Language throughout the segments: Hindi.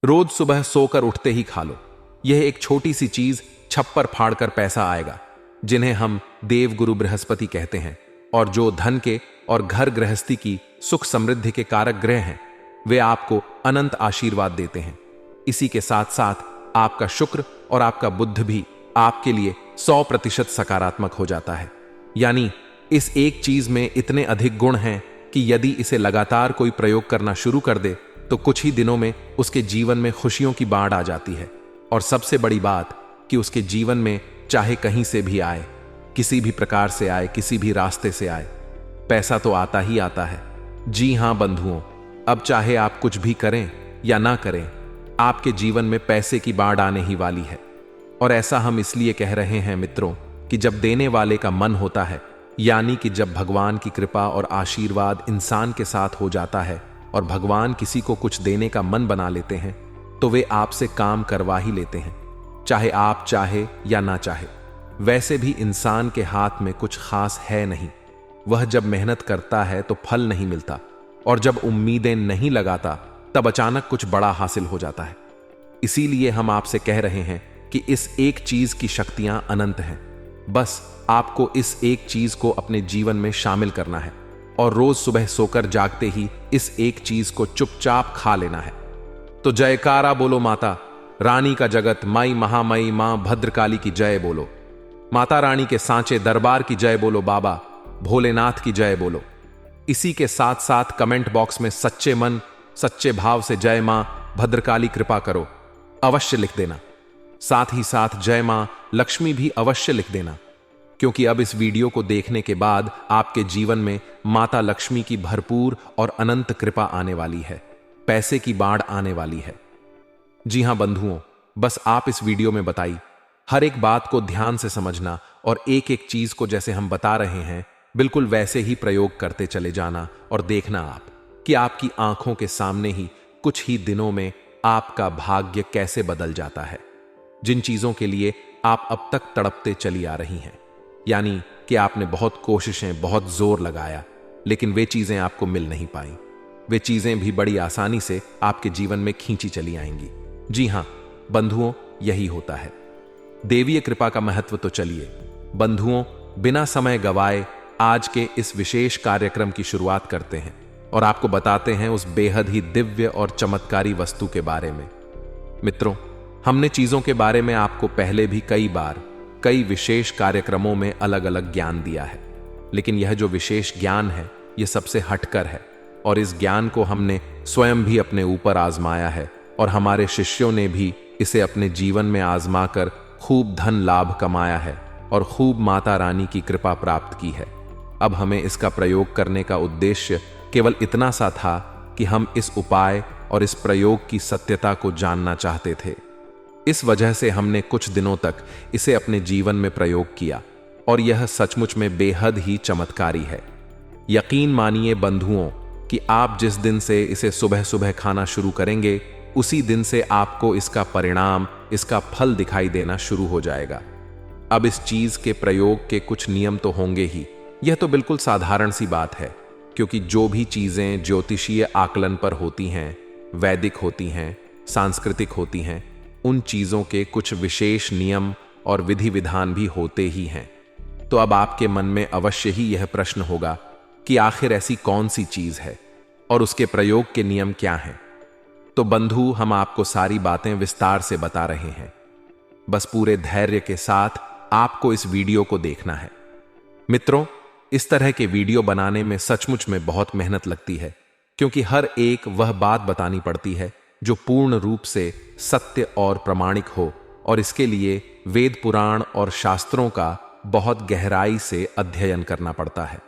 रोज सुबह सोकर उठते ही खा लो। यह एक छोटी सी चीज छप्पर फाड़कर पैसा आएगा, जिन्हें हम देव गुरु बृहस्पति कहते हैं, और जो धन के और घर गृहस्थी की सुख समृद्धि के कारक ग्रह हैं, वे आपको अनंत आशीर्वाद देते हैं। इसी के साथ साथ आपका शुक्र और आपका बुध भी आपके लिए 100% सकारात्मक हो जाता है। यानी इस एक चीज में इतने अधिक गुण हैं कि यदि इसे लगातार कोई प्रयोग करना शुरू कर दे तो कुछ ही दिनों में उसके जीवन में खुशियों की बाढ़ आ जाती है। और सबसे बड़ी बात कि उसके जीवन में चाहे कहीं से भी आए, किसी भी प्रकार से आए, किसी भी रास्ते से आए, पैसा तो आता ही आता है। जी हां बंधुओं, अब चाहे आप कुछ भी करें या ना करें, आपके जीवन में पैसे की बाढ़ आने ही वाली है। और ऐसा हम इसलिए कह रहे हैं मित्रों कि जब देने वाले का मन होता है, यानी कि जब भगवान की कृपा और आशीर्वाद इंसान के साथ हो जाता है और भगवान किसी को कुछ देने का मन बना लेते हैं, तो वे आपसे काम करवा ही लेते हैं, चाहे आप चाहे या ना चाहे। वैसे भी इंसान के हाथ में कुछ खास है नहीं। वह जब मेहनत करता है तो फल नहीं मिलता, और जब उम्मीदें नहीं लगाता तब अचानक कुछ बड़ा हासिल हो जाता है। इसीलिए हम आपसे कह रहे हैं कि इस एक चीज की शक्तियां अनंत हैं। बस आपको इस एक चीज को अपने जीवन में शामिल करना है और रोज सुबह सोकर जागते ही इस एक चीज को चुपचाप खा लेना है। तो जयकारा बोलो माता रानी का जगत, माई महामई मां भद्रकाली की जय बोलो। माता रानी के सांचे दरबार की जय बोलो। बाबा भोलेनाथ की जय बोलो। इसी के साथ साथ कमेंट बॉक्स में सच्चे मन सच्चे भाव से जय मां भद्रकाली कृपा करो अवश्य लिख देना। साथ ही साथ जय मां लक्ष्मी भी अवश्य लिख देना, क्योंकि अब इस वीडियो को देखने के बाद आपके जीवन में माता लक्ष्मी की भरपूर और अनंत कृपा आने वाली है, पैसे की बाढ़ आने वाली है। जी हां बंधुओं, बस आप इस वीडियो में बताई हर एक बात को ध्यान से समझना और एक एक चीज को जैसे हम बता रहे हैं बिल्कुल वैसे ही प्रयोग करते चले जाना, और देखना आप कि आपकी आंखों के सामने ही कुछ ही दिनों में आपका भाग्य कैसे बदल जाता है। जिन चीजों के लिए आप अब तक तड़पते चली आ रही हैं, यानी कि आपने बहुत कोशिशें, बहुत जोर लगाया, लेकिन वे चीजें आपको मिल नहीं पाई, वे चीजें भी बड़ी आसानी से आपके जीवन में खींची चली आएंगी। जी हां बंधुओं, यही होता है। देवीय कृपा का महत्व तो चलिए बंधुओं बिना समय गवाए आज के इस विशेष कार्यक्रम की शुरुआत करते हैं और आपको बताते हैं उस बेहद ही दिव्य और चमत्कारी वस्तु के बारे में। मित्रों, हमने चीजों के बारे में आपको पहले भी कई बार कई विशेष कार्यक्रमों में अलग अलग ज्ञान दिया है, लेकिन यह जो विशेष ज्ञान है यह सबसे हटकर है, और इस ज्ञान को हमने स्वयं भी अपने ऊपर आजमाया है और हमारे शिष्यों ने भी इसे अपने जीवन में आजमाकर खूब धन लाभ कमाया है और खूब माता रानी की कृपा प्राप्त की है। अब हमें इसका प्रयोग करने का उद्देश्य केवल इतना सा था कि हम इस उपाय और इस प्रयोग की सत्यता को जानना चाहते थे। इस वजह से हमने कुछ दिनों तक इसे अपने जीवन में प्रयोग किया और यह सचमुच में बेहद ही चमत्कारी है। यकीन मानिए बंधुओं कि आप जिस दिन से इसे सुबह सुबह खाना शुरू करेंगे उसी दिन से आपको इसका परिणाम, इसका फल दिखाई देना शुरू हो जाएगा। अब इस चीज के प्रयोग के कुछ नियम तो होंगे ही, यह तो बिल्कुल साधारण सी बात है, क्योंकि जो भी चीजें ज्योतिषीय आकलन पर होती हैं, वैदिक होती हैं, सांस्कृतिक होती हैं, उन चीजों के कुछ विशेष नियम और विधि विधान भी होते ही हैं। तो अब आपके मन में अवश्य ही यह प्रश्न होगा कि आखिर ऐसी कौन सी चीज है और उसके प्रयोग के नियम क्या हैं। तो बंधु, हम आपको सारी बातें विस्तार से बता रहे हैं। बस पूरे धैर्य के साथ आपको इस वीडियो को देखना है। मित्रों, इस तरह के वीडियो बनाने में सचमुच में बहुत मेहनत लगती है, क्योंकि हर एक वह बात बतानी पड़ती है जो पूर्ण रूप से सत्य और प्रमाणिक हो, और इसके लिए वेद पुराण और शास्त्रों का बहुत गहराई से अध्ययन करना पड़ता है।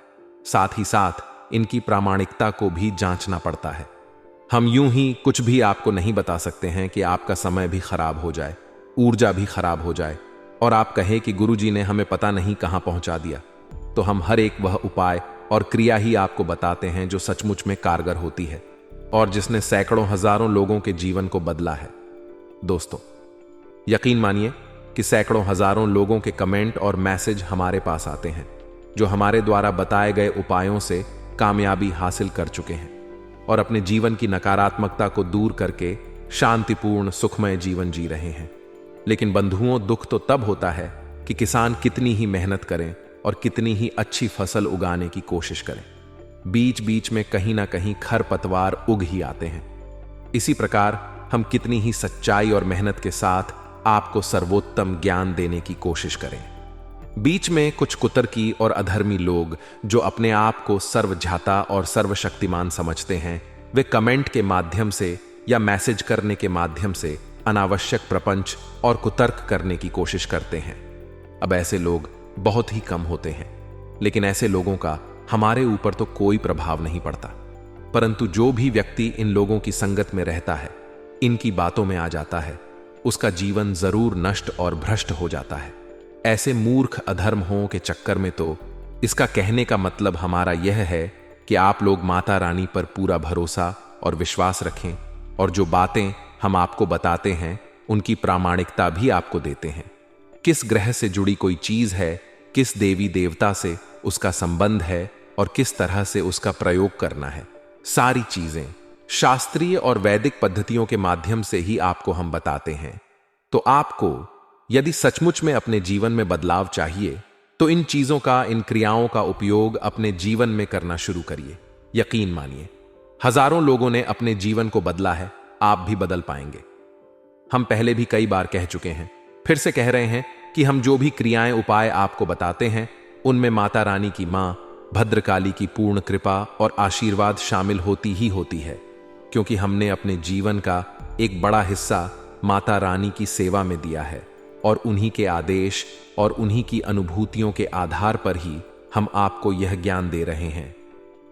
साथ ही साथ इनकी प्रामाणिकता को भी जांचना पड़ता है। हम यूं ही कुछ भी आपको नहीं बता सकते हैं कि आपका समय भी खराब हो जाए, ऊर्जा भी खराब हो जाए और आप कहें कि गुरुजी ने हमें पता नहीं कहां पहुंचा दिया। तो हम हर एक वह उपाय और क्रिया ही आपको बताते हैं जो सचमुच में कारगर होती है और जिसने सैकड़ों हजारों लोगों के जीवन को बदला है। दोस्तों, यकीन मानिए कि सैकड़ों हजारों लोगों के कमेंट और मैसेज हमारे पास आते हैं जो हमारे द्वारा बताए गए उपायों से कामयाबी हासिल कर चुके हैं और अपने जीवन की नकारात्मकता को दूर करके शांतिपूर्ण सुखमय जीवन जी रहे हैं। लेकिन बंधुओं, दुख तो तब होता है कि किसान कितनी ही मेहनत करें और कितनी ही अच्छी फसल उगाने की कोशिश करें, बीच बीच में कहीं ना कहीं खरपतवार उग ही आते हैं। इसी प्रकार हम कितनी ही सच्चाई और मेहनत के साथ आपको सर्वोत्तम ज्ञान देने की कोशिश करें, बीच में कुछ कुतर्की और अधर्मी लोग जो अपने आप को सर्वज्ञाता और सर्वशक्तिमान समझते हैं, वे कमेंट के माध्यम से या मैसेज करने के माध्यम से अनावश्यक प्रपंच और कुतर्क करने की कोशिश करते हैं। अब ऐसे लोग बहुत ही कम होते हैं, लेकिन ऐसे लोगों का हमारे ऊपर तो कोई प्रभाव नहीं पड़ता, परंतु जो भी व्यक्ति इन लोगों की संगत में रहता है, इनकी बातों में आ जाता है, उसका जीवन जरूर नष्ट और भ्रष्ट हो जाता है। ऐसे मूर्ख अधर्मों के चक्कर में तो इसका कहने का मतलब हमारा यह है कि आप लोग माता रानी पर पूरा भरोसा और विश्वास रखें, और जो बातें हम आपको बताते हैं उनकी प्रामाणिकता भी आपको देते हैं। किस ग्रह से जुड़ी कोई चीज है, किस देवी देवता से उसका संबंध है और किस तरह से उसका प्रयोग करना है, सारी चीजें शास्त्रीय और वैदिक पद्धतियों के माध्यम से ही आपको हम बताते हैं। तो आपको यदि सचमुच में अपने जीवन में बदलाव चाहिए तो इन चीजों का, इन क्रियाओं का उपयोग अपने जीवन में करना शुरू करिए। यकीन मानिए, हजारों लोगों ने अपने जीवन को बदला है, आप भी बदल पाएंगे। हम पहले भी कई बार कह चुके हैं, फिर से कह रहे हैं कि हम जो भी क्रियाएं उपाय आपको बताते हैं उनमें माता रानी की मां भद्रकाली की पूर्ण कृपा और आशीर्वाद शामिल होती ही होती है, क्योंकि हमने अपने जीवन का एक बड़ा हिस्सा माता रानी की सेवा में दिया है और उन्हीं के आदेश और उन्हीं की अनुभूतियों के आधार पर ही हम आपको यह ज्ञान दे रहे हैं।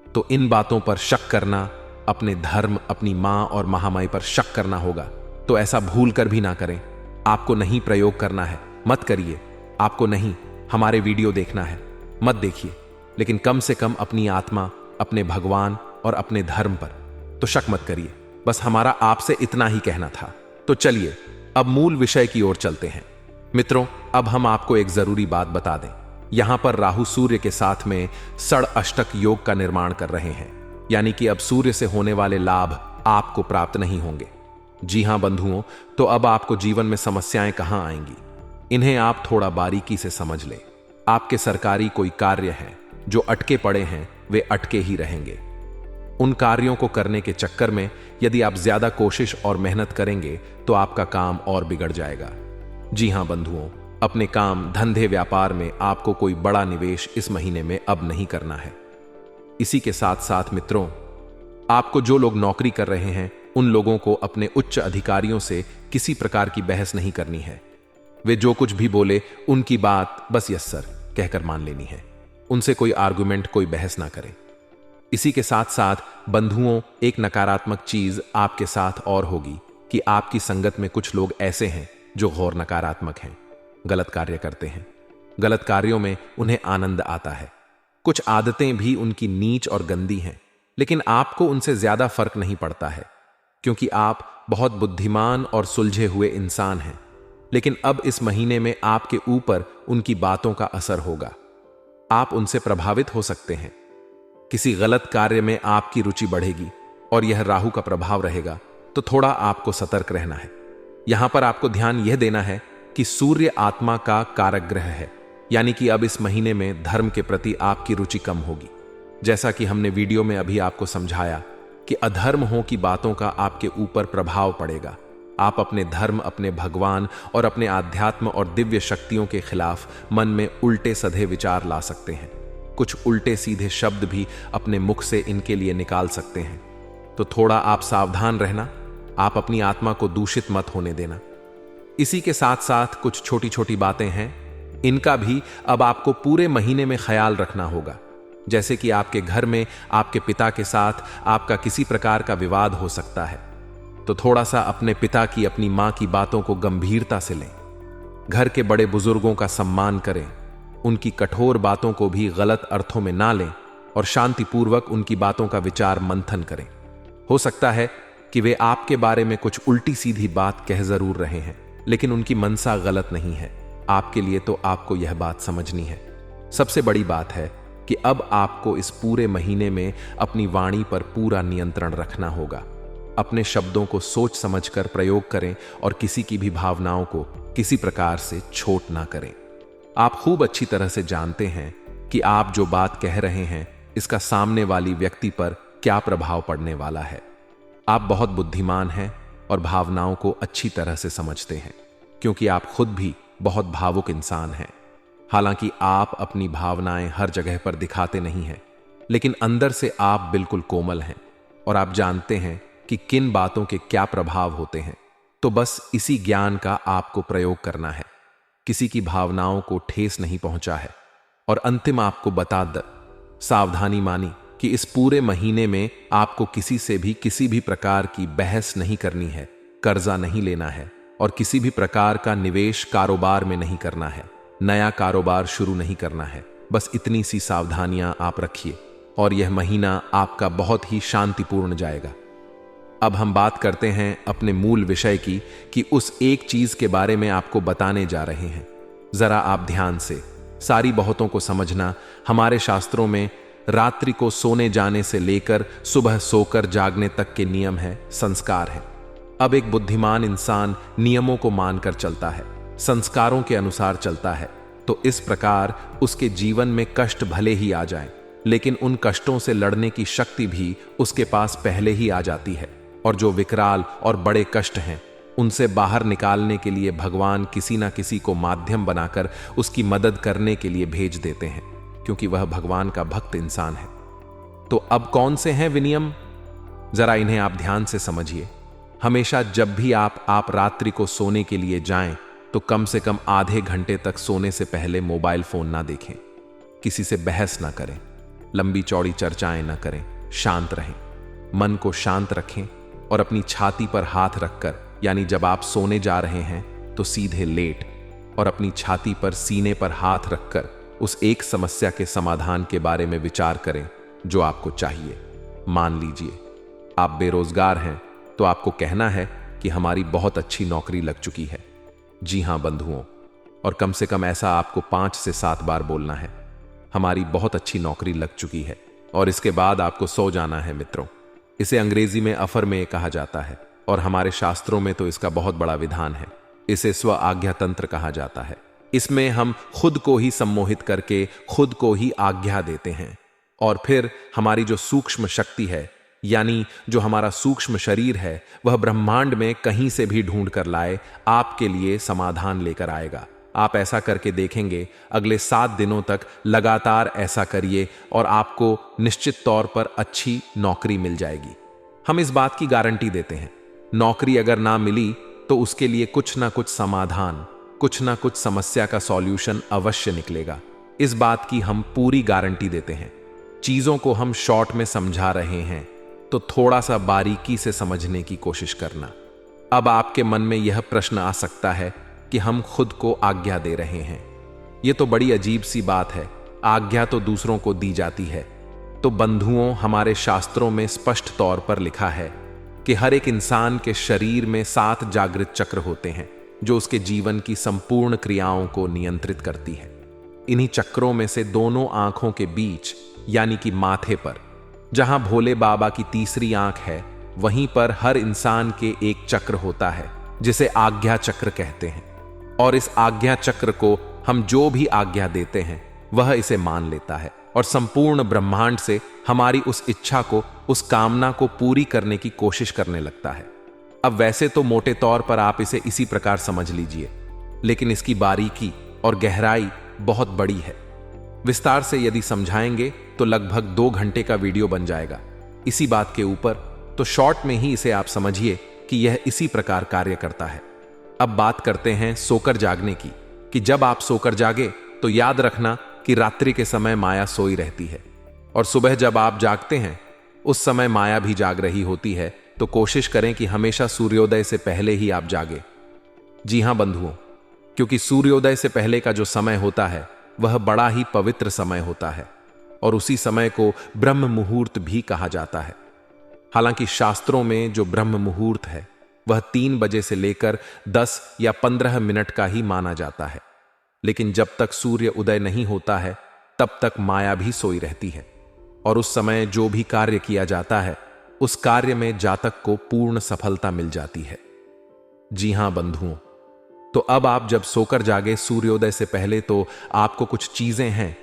तो इन बातों पर शक करना, अपने धर्म, अपनी मां और महामाई पर शक करना होगा, तो ऐसा भूल कर भी ना करें। आपको नहीं प्रयोग करना है, मत करिए। आपको नहीं हमारे वीडियो देखना है, मत देखिए। लेकिन कम से कम अपनी आत्मा, अपने भगवान और अपने धर्म पर तो शक मत करिए। बस हमारा आपसे इतना ही कहना था। तो चलिए अब मूल विषय की ओर चलते हैं। मित्रों, अब हम आपको एक जरूरी बात बता दें। यहां पर राहु सूर्य के साथ में षड अष्टक योग का निर्माण कर रहे हैं, यानी कि अब सूर्य से होने वाले लाभ आपको प्राप्त नहीं होंगे। जी हां बंधुओं, तो अब आपको जीवन में समस्याएं कहां आएंगी, इन्हें आप थोड़ा बारीकी से समझ लें। आपके सरकारी कोई कार्य हैं जो अटके पड़े हैं, वे अटके ही रहेंगे। उन कार्यों को करने के चक्कर में यदि आप ज्यादा कोशिश और मेहनत करेंगे तो आपका काम और बिगड़ जाएगा। जी हां बंधुओं, अपने काम, धंधे, व्यापार में आपको कोई बड़ा निवेश इस महीने में अब नहीं करना है। इसी के साथ साथ मित्रों, आपको जो लोग नौकरी कर रहे हैं उन लोगों को अपने उच्च अधिकारियों से किसी प्रकार की बहस नहीं करनी है। वे जो कुछ भी बोले उनकी बात बस यस सर कहकर मान लेनी है। उनसे कोई आर्गुमेंट, कोई बहस ना करें। इसी के साथ साथ बंधुओं, एक नकारात्मक चीज आपके साथ और होगी कि आपकी संगत में कुछ लोग ऐसे हैं जो घोर नकारात्मक हैं, गलत कार्य करते हैं। गलत कार्यों में उन्हें आनंद आता है। कुछ आदतें भी उनकी नीच और गंदी हैं, लेकिन आपको उनसे ज्यादा फर्क नहीं पड़ता है, क्योंकि आप बहुत बुद्धिमान और सुलझे हुए इंसान हैं। लेकिन अब इस महीने में आपके ऊपर उनकी बातों का असर होगा। आप उनसे प्रभावित हो सकते हैं। किसी गलत कार्य में आपकी रुचि बढ़ेगी और यह राहु का प्रभाव रहेगा, तो थोड़ा आपको सतर्क रहना है। यहां पर आपको ध्यान यह देना है कि सूर्य आत्मा का कारक ग्रह है, यानी कि अब इस महीने में धर्म के प्रति आपकी रुचि कम होगी। जैसा कि हमने वीडियो में अभी आपको समझाया कि अधर्मों की बातों का आपके ऊपर प्रभाव पड़ेगा। आप अपने धर्म, अपने भगवान और अपने आध्यात्म और दिव्य शक्तियों के खिलाफ मन में उल्टे सधे विचार ला सकते हैं। कुछ उल्टे सीधे शब्द भी अपने मुख से इनके लिए निकाल सकते हैं। तो थोड़ा आप सावधान रहना, आप अपनी आत्मा को दूषित मत होने देना। इसी के साथ साथ कुछ छोटी छोटी बातें हैं, इनका भी अब आपको पूरे महीने में ख्याल रखना होगा। जैसे कि आपके घर में आपके पिता के साथ आपका किसी प्रकार का विवाद हो सकता है, तो थोड़ा सा अपने पिता की, अपनी मां की बातों को गंभीरता से लें। घर के बड़े बुजुर्गों का सम्मान करें, उनकी कठोर बातों को भी गलत अर्थों में ना लें और शांतिपूर्वक उनकी बातों का विचार मंथन करें। हो सकता है कि वे आपके बारे में कुछ उल्टी सीधी बात कह जरूर रहे हैं, लेकिन उनकी मनसा गलत नहीं है आपके लिए, तो आपको यह बात समझनी है। सबसे बड़ी बात है कि अब आपको इस पूरे महीने में अपनी वाणी पर पूरा नियंत्रण रखना होगा। अपने शब्दों को सोच समझकर प्रयोग करें और किसी की भी भावनाओं को किसी प्रकार से छोट ना करें। आप खूब अच्छी तरह से जानते हैं कि आप जो बात कह रहे हैं इसका सामने वाली व्यक्ति पर क्या प्रभाव पड़ने वाला है। आप बहुत बुद्धिमान हैं और भावनाओं को अच्छी तरह से समझते हैं, क्योंकि आप खुद भी बहुत भावुक इंसान हैं। हालांकि आप अपनी भावनाएं हर जगह पर दिखाते नहीं हैं, लेकिन अंदर से आप बिल्कुल कोमल हैं और आप जानते हैं कि किन बातों के क्या प्रभाव होते हैं। तो बस इसी ज्ञान का आपको प्रयोग करना है। किसी की भावनाओं को ठेस नहीं पहुंचा है। और अंतिम आपको बता द सावधानी मानी कि इस पूरे महीने में आपको किसी से भी किसी भी प्रकार की बहस नहीं करनी है, कर्जा नहीं लेना है और किसी भी प्रकार का निवेश कारोबार में नहीं करना है, नया कारोबार शुरू नहीं करना है। बस इतनी सी सावधानियां आप रखिए और यह महीना आपका बहुत ही शांतिपूर्ण जाएगा। अब हम बात करते हैं अपने मूल विषय की कि उस एक चीज के बारे में आपको बताने जा रहे हैं। जरा आप ध्यान से सारी बहुतों को समझना। हमारे शास्त्रों में रात्रि को सोने जाने से लेकर सुबह सोकर जागने तक के नियम है, संस्कार है। अब एक बुद्धिमान इंसान नियमों को मानकर चलता है, संस्कारों के अनुसार चलता है, तो इस प्रकार उसके जीवन में कष्ट भले ही आ जाएं, लेकिन उन कष्टों से लड़ने की शक्ति भी उसके पास पहले ही आ जाती है। और जो विकराल और बड़े कष्ट हैं उनसे बाहर निकालने के लिए भगवान किसी ना किसी को माध्यम बनाकर उसकी मदद करने के लिए भेज देते हैं, क्योंकि वह भगवान का भक्त इंसान है। तो अब कौन से हैं विनियम, जरा इन्हें आप ध्यान से समझिए। हमेशा जब भी आप रात्रि को सोने के लिए जाएं तो कम से कम आधे घंटे तक सोने से पहले मोबाइल फोन ना देखें, किसी से बहस ना करें, लंबी चौड़ी चर्चाएं ना करें, शांत रहें, मन को शांत रखें और अपनी छाती पर हाथ रखकर, यानी जब आप सोने जा रहे हैं तो सीधे लेट और अपनी छाती पर सीने पर हाथ रखकर उस एक समस्या के समाधान के बारे में विचार करें जो आपको चाहिए। मान लीजिए आप बेरोजगार हैं तो आपको कहना है कि हमारी बहुत अच्छी नौकरी लग चुकी है। जी हां बंधुओं, और कम से कम ऐसा आपको 5 से 7 बार बोलना है, हमारी बहुत अच्छी नौकरी लग चुकी है। और इसके बाद आपको सो जाना है मित्रों। इसे अंग्रेजी में अफर्मेय कहा जाता है और हमारे शास्त्रों में तो इसका बहुत बड़ा विधान है। इसे स्व आज्ञा तंत्र कहा जाता है। इसमें हम खुद को ही सम्मोहित करके खुद को ही आज्ञा देते हैं और फिर हमारी जो सूक्ष्म शक्ति है, यानी जो हमारा सूक्ष्म शरीर है, वह ब्रह्मांड में कहीं से भी ढूंढ कर लाए आपके लिए समाधान लेकर आएगा। आप ऐसा करके देखेंगे, अगले 7 दिनों तक लगातार ऐसा करिए और आपको निश्चित तौर पर अच्छी नौकरी मिल जाएगी। हम इस बात की गारंटी देते हैं। नौकरी अगर ना मिली तो उसके लिए कुछ ना कुछ समाधान, कुछ ना कुछ समस्या का सॉल्यूशन अवश्य निकलेगा। इस बात की हम पूरी गारंटी देते हैं। चीजों को हम शॉर्ट में समझा रहे हैं तो थोड़ा सा बारीकी से समझने की कोशिश करना। अब आपके मन में यह प्रश्न आ सकता है कि हम खुद को आज्ञा दे रहे हैं। यह तो बड़ी अजीब सी बात है, आज्ञा तो दूसरों को दी जाती है। तो बंधुओं, हमारे शास्त्रों में स्पष्ट तौर पर लिखा है कि हर एक इंसान के शरीर में 7 जागृत चक्र होते हैं जो उसके जीवन की संपूर्ण क्रियाओं को नियंत्रित करती है। इन्हीं चक्रों में से दोनों आंखों के बीच, यानी कि माथे पर, जहां भोले बाबा की तीसरी आंख है, वहीं पर हर इंसान के एक चक्र होता है जिसे आज्ञा चक्र कहते हैं। और इस आज्ञा चक्र को हम जो भी आज्ञा देते हैं वह इसे मान लेता है और संपूर्ण ब्रह्मांड से हमारी उस इच्छा को, उस कामना को पूरी करने की कोशिश करने लगता है। अब वैसे तो मोटे तौर पर आप इसे इसी प्रकार समझ लीजिए, लेकिन इसकी बारीकी और गहराई बहुत बड़ी है। विस्तार से यदि समझाएंगे तो लगभग 2 घंटे का वीडियो बन जाएगा इसी बात के ऊपर। तो शॉर्ट में ही इसे आप समझिए कि यह इसी प्रकार कार्य करता है। अब बात करते हैं सोकर जागने की, कि जब आप सोकर जागे तो याद रखना कि रात्रि के समय माया सोई रहती है और सुबह जब आप जागते हैं उस समय माया भी जाग रही होती है। तो कोशिश करें कि हमेशा सूर्योदय से पहले ही आप जागे। जी हां बंधुओं, क्योंकि सूर्योदय से पहले का जो समय होता है वह बड़ा ही पवित्र समय होता है और उसी समय को ब्रह्म मुहूर्त भी कहा जाता है। हालांकि शास्त्रों में जो ब्रह्म मुहूर्त है वह 3 बजे से लेकर 10 या 15 मिनट का ही माना जाता है, लेकिन जब तक सूर्य उदय नहीं होता है तब तक माया भी सोई रहती है और उस समय जो भी कार्य किया जाता है उस कार्य में जातक को पूर्ण सफलता मिल जाती है। जी हां बंधुओं, तो अब आप जब सोकर जागे सूर्योदय से पहले, तो आपको कुछ चीजें हैं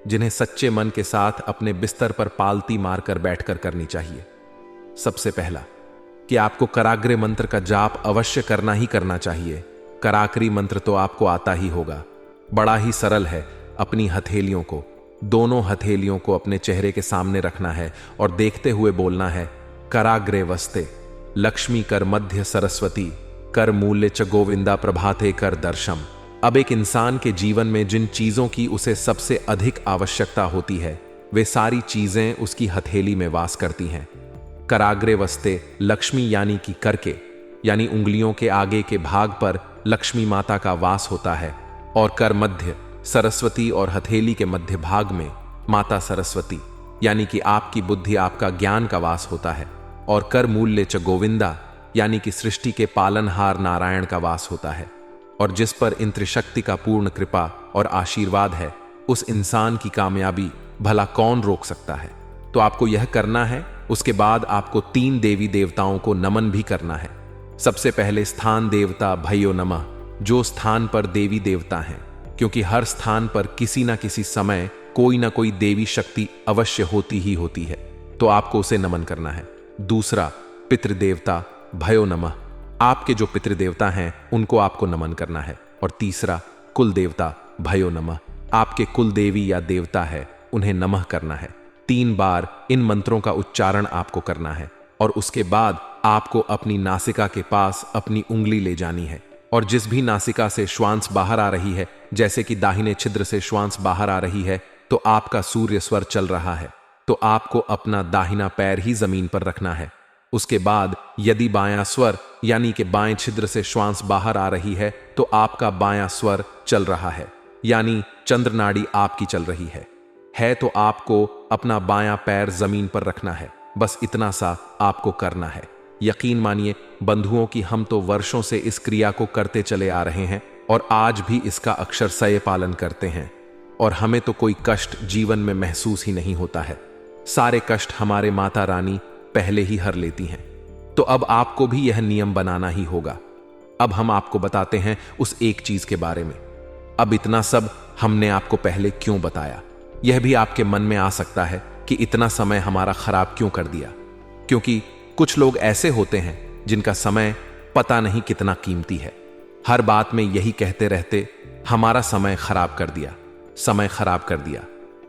जिन्हें सच्चे मन के साथ अपने बिस्तर पर पालती मारकर बैठकर करनी चाहिए। सबसे पहला कि आपको कराग्रे मंत्र का जाप अवश्य करना ही करना चाहिए। कराग्री मंत्र तो आपको आता ही होगा, बड़ा ही सरल है। अपनी हथेलियों को, दोनों हथेलियों को अपने चेहरे के सामने रखना है और देखते हुए बोलना है, कराग्रे वस्ते लक्ष्मी कर मध्य सरस्वती कर मूल्य च गोविंदा प्रभाते कर दर्शम। अब एक इंसान के जीवन में जिन चीजों की उसे सबसे अधिक आवश्यकता होती है, वे सारी चीजें उसकी हथेली में वास करती हैं। कराग्रे वस्ते लक्ष्मी यानी कि करके, यानी उंगलियों के आगे के भाग पर लक्ष्मी माता का वास होता है, और कर मध्य सरस्वती और हथेली के मध्य भाग में माता सरस्वती यानी कि आपकी बुद्धि, आपका ज्ञान का वास होता है, और कर मूल्य च गोविंदा यानी कि सृष्टि के पालनहार नारायण का वास होता है। और जिस पर इंद्र शक्ति का पूर्ण कृपा और आशीर्वाद है, उस इंसान की कामयाबी भला कौन रोक सकता है। तो आपको यह करना है। उसके बाद आपको 3 देवी देवताओं को नमन भी करना है। सबसे पहले स्थान देवता भयो नमः, जो स्थान पर देवी देवता हैं, क्योंकि हर स्थान पर किसी ना किसी समय कोई ना कोई देवी शक्ति अवश्य होती ही होती है, तो आपको उसे नमन करना है। दूसरा पितृदेवता भयो नमः, आपके जो पितृदेवता हैं उनको आपको नमन करना है। और तीसरा कुल देवता भयो नमः, आपके कुल देवी या देवता है उन्हें नमः करना है। 3 बार इन मंत्रों का उच्चारण आपको करना है, और उसके बाद आपको अपनी नासिका के पास अपनी उंगली ले जानी है, और जिस भी नासिका से श्वास बाहर आ रही है, जैसे कि दाहिने छिद्र से श्वास बाहर आ रही है, तो आपका सूर्य स्वर चल रहा है, तो आपको अपना दाहिना पैर ही जमीन पर रखना है। उसके बाद यदि बायां स्वर यानी कि बाएं छिद्र से श्वास बाहर आ रही है, तो आपका बायां स्वर चल रहा है, यानी चंद्र नाड़ी आपकी चल रही है तो आपको अपना बायां पैर जमीन पर रखना है। बस इतना सा आपको करना है। यकीन मानिए बंधुओं की हम तो वर्षों से इस क्रिया को करते चले आ रहे हैं और आज भी इसका अक्षरशः पालन करते हैं, और हमें तो कोई कष्ट जीवन में महसूस ही नहीं होता है। सारे कष्ट हमारे माता रानी पहले ही हर लेती हैं। तो अब आपको भी यह नियम बनाना ही होगा। अब हम आपको बताते हैं उस एक चीज के बारे में। अब इतना सब हमने आपको पहले क्यों बताया? यह भी आपके मन में आ सकता है कि इतना समय हमारा खराब क्यों कर दिया, क्योंकि कुछ लोग ऐसे होते हैं जिनका समय पता नहीं कितना कीमती है। हर बात में यही कहते रहते, हमारा समय खराब कर दिया, समय खराब कर दिया।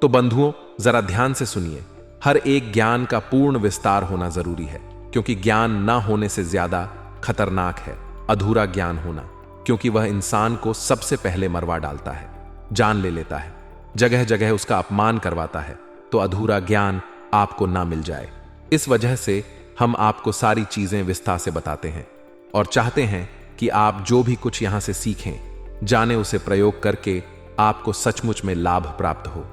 तो बंधुओं जरा ध्यान से सुनिए, हर एक ज्ञान का पूर्ण विस्तार होना जरूरी है, क्योंकि ज्ञान ना होने से ज्यादा खतरनाक है अधूरा ज्ञान होना, क्योंकि वह इंसान को सबसे पहले मरवा डालता है, जान ले लेता है, जगह जगह उसका अपमान करवाता है। तो अधूरा ज्ञान आपको ना मिल जाए, इस वजह से हम आपको सारी चीजें विस्तार से बताते हैं और चाहते हैं कि आप जो भी कुछ यहां से सीखें, जाने उसे प्रयोग करके आपको सचमुच में लाभ प्राप्त हो।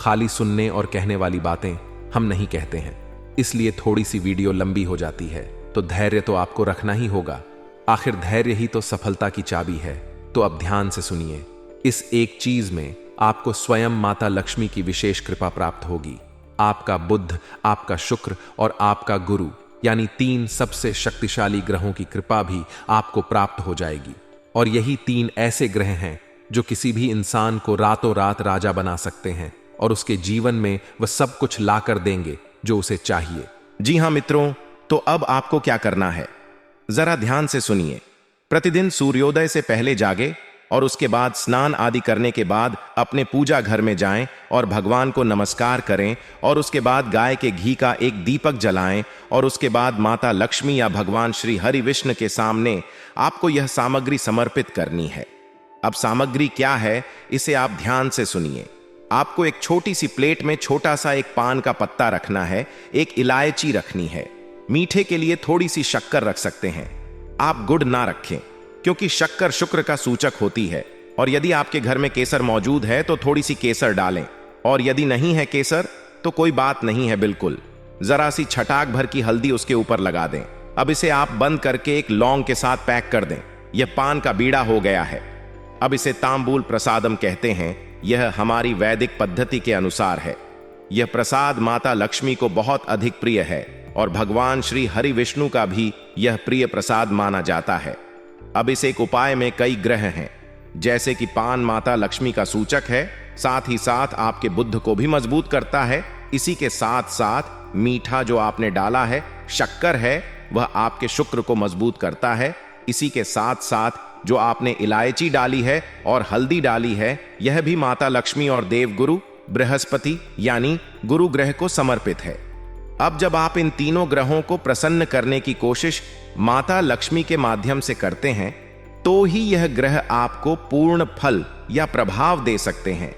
खाली सुनने और कहने वाली बातें हम नहीं कहते हैं, इसलिए थोड़ी सी वीडियो लंबी हो जाती है, तो धैर्य तो आपको रखना ही होगा। आखिर धैर्य ही तो सफलता की चाबी है। तो अब ध्यान से सुनिए, इस एक चीज में आपको स्वयं माता लक्ष्मी की विशेष कृपा प्राप्त होगी। आपका बुध, आपका शुक्र और आपका गुरु यानी 3 सबसे शक्तिशाली ग्रहों की कृपा भी आपको प्राप्त हो जाएगी। और यही 3 ऐसे ग्रह हैं जो किसी भी इंसान को रातों रात राजा बना सकते हैं और उसके जीवन में वह सब कुछ लाकर देंगे जो उसे चाहिए। जी हाँ मित्रों, तो अब आपको क्या करना है, जरा ध्यान से सुनिए। प्रतिदिन सूर्योदय से पहले जागे और उसके बाद स्नान आदि करने के बाद अपने पूजा घर में जाएं और भगवान को नमस्कार करें, और उसके बाद गाय के घी का एक दीपक जलाएं, और उसके बाद माता लक्ष्मी या भगवान श्री हरि विष्णु के सामने आपको यह सामग्री समर्पित करनी है। अब सामग्री क्या है, इसे आप ध्यान से सुनिए। आपको एक छोटी सी प्लेट में छोटा सा एक पान का पत्ता रखना है, एक इलायची रखनी है, मीठे के लिए थोड़ी सी शक्कर रख सकते हैं। आप गुड़ ना रखें, क्योंकि शक्कर शुक्र का सूचक होती है, और यदि आपके घर में केसर मौजूद है तो थोड़ी सी केसर डालें, और यदि नहीं है केसर तो कोई बात नहीं है, बिल्कुल जरा सी छटाक भर की हल्दी उसके ऊपर लगा दें। अब इसे आप बंद करके एक लौंग के साथ पैक कर दें। यह पान का बीड़ा हो गया है। अब इसे तांबूल प्रसादम कहते हैं। यह हमारी वैदिक पद्धति के अनुसार है। यह प्रसाद माता लक्ष्मी को बहुत अधिक प्रिय है। और भगवान श्री हरि विष्णु का भी यह प्रिय प्रसाद माना जाता है। अब इस एक उपाय में कई ग्रह हैं, जैसे कि पान माता लक्ष्मी का सूचक है, साथ ही साथ आपके बुद्ध को भी मजबूत करता है। इसी के साथ साथ मीठा जो आपने डाला है, शक्कर है, वह आपके शुक्र को मजबूत करता है। इसी के साथ साथ जो आपने इलायची डाली है और हल्दी डाली है, यह भी माता लक्ष्मी और देवगुरु बृहस्पति यानी गुरु ग्रह को समर्पित है। अब जब आप इन तीनों ग्रहों को प्रसन्न करने की कोशिश माता लक्ष्मी के माध्यम से करते हैं, तो ही यह ग्रह आपको पूर्ण फल या प्रभाव दे सकते हैं।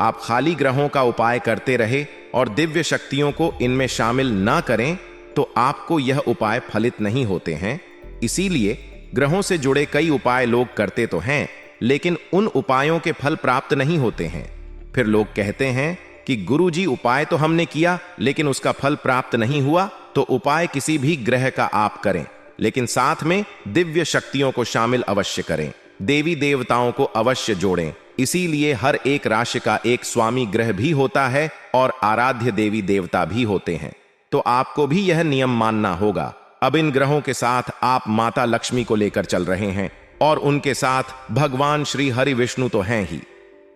आप खाली ग्रहों का उपाय करते रहे और दिव्य शक्तियों को इनमें शामिल ना करें, तो आपको यह उपाय फलित नहीं होते हैं। इसीलिए ग्रहों से जुड़े कई उपाय लोग करते तो हैं, लेकिन उन उपायों के फल प्राप्त नहीं होते हैं। फिर लोग कहते हैं कि गुरुजी उपाय तो हमने किया, लेकिन उसका फल प्राप्त नहीं हुआ। तो उपाय किसी भी ग्रह का आप करें, लेकिन साथ में दिव्य शक्तियों को शामिल अवश्य करें, देवी देवताओं को अवश्य जोड़ें। इसीलिए हर एक राशि का एक स्वामी ग्रह भी होता है और आराध्य देवी देवता भी होते हैं। तो आपको भी यह नियम मानना होगा। अब इन ग्रहों के साथ आप माता लक्ष्मी को लेकर चल रहे हैं और उनके साथ भगवान श्री हरि विष्णु तो हैं ही।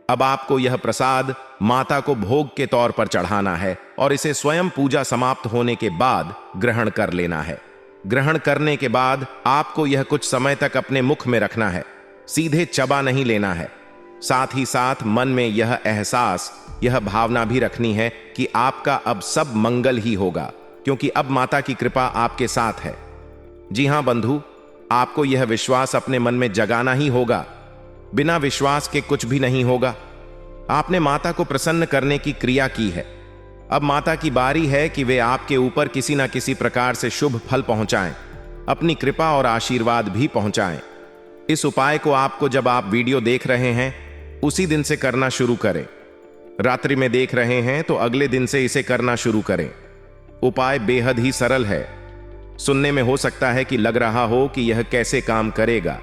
अब आपको यह प्रसाद माता को भोग के तौर पर चढ़ाना है और इसे स्वयं पूजा समाप्त होने के बाद ग्रहण कर लेना है। ग्रहण करने के बाद आपको यह कुछ समय तक अपने मुख में रखना है, सीधे चबा नहीं लेना है। साथ ही साथ मन में यह एहसास, यह भावना भी रखनी है कि आपका अब सब मंगल ही होगा, क्योंकि अब माता की कृपा आपके साथ है। जी हां बंधु, आपको यह विश्वास अपने मन में जगाना ही होगा। बिना विश्वास के कुछ भी नहीं होगा। आपने माता को प्रसन्न करने की क्रिया की है। अब माता की बारी है कि वे आपके ऊपर किसी न किसी प्रकार से शुभ फल पहुंचाएं, अपनी कृपा और आशीर्वाद भी पहुंचाएं। इस उपाय को आपको जब आप वीडियो देख रहे हैं उसी दिन से करना शुरू करें। रात्रि में देख रहे हैं तो अगले दिन से इसे करना शुरू करें। उपाय बेहद ही सरल है। सुनने में हो सकता है कि लग रहा हो कि यह कैसे काम करेगा,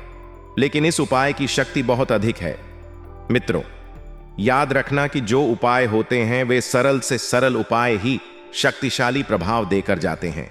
लेकिन इस उपाय की शक्ति बहुत अधिक है। मित्रों, याद रखना कि जो उपाय होते हैं वे सरल से सरल उपाय ही शक्तिशाली प्रभाव देकर जाते हैं,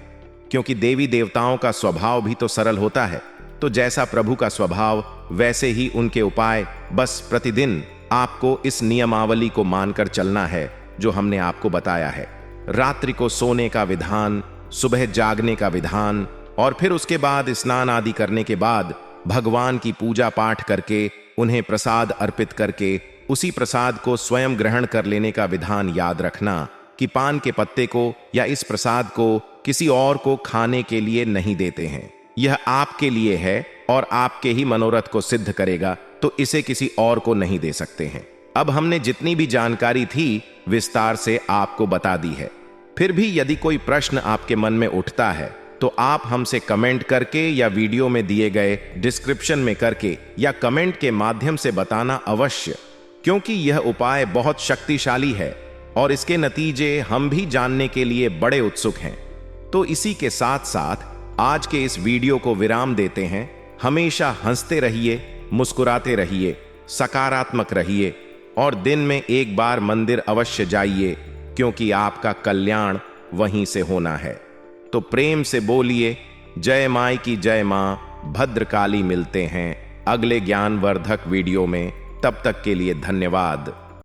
क्योंकि देवी देवताओं का स्वभाव भी तो सरल होता है। तो जैसा प्रभु का स्वभाव, वैसे ही उनके उपाय। बस प्रतिदिन आपको इस नियमावली को मानकर चलना है जो हमने आपको बताया है। रात्रि को सोने का विधान, सुबह जागने का विधान, और फिर उसके बाद स्नान आदि करने के बाद भगवान की पूजा पाठ करके उन्हें प्रसाद अर्पित करके उसी प्रसाद को स्वयं ग्रहण कर लेने का विधान याद रखना कि पान के पत्ते को या इस प्रसाद को किसी और को खाने के लिए नहीं देते हैं। यह आपके लिए है और आपके ही मनोरथ को सिद्ध करेगा, तो इसे किसी और को नहीं दे सकते हैं। अब हमने जितनी भी जानकारी थी विस्तार से आपको बता दी है। फिर भी यदि कोई प्रश्न आपके मन में उठता है तो आप हमसे कमेंट करके या वीडियो में दिए गए डिस्क्रिप्शन में करके या कमेंट के माध्यम से बताना अवश्य, क्योंकि यह उपाय बहुत शक्तिशाली है और इसके नतीजे हम भी जानने के लिए बड़े उत्सुक हैं। तो इसी के साथ साथ आज के इस वीडियो को विराम देते हैं। हमेशा हंसते रहिए, मुस्कुराते रहिए, सकारात्मक रहिए और दिन में एक बार मंदिर अवश्य जाइए, क्योंकि आपका कल्याण वहीं से होना है। तो प्रेम से बोलिए जय माई की जय मां भद्रकाली। मिलते हैं अगले ज्ञानवर्धक वीडियो में। तब तक के लिए धन्यवाद।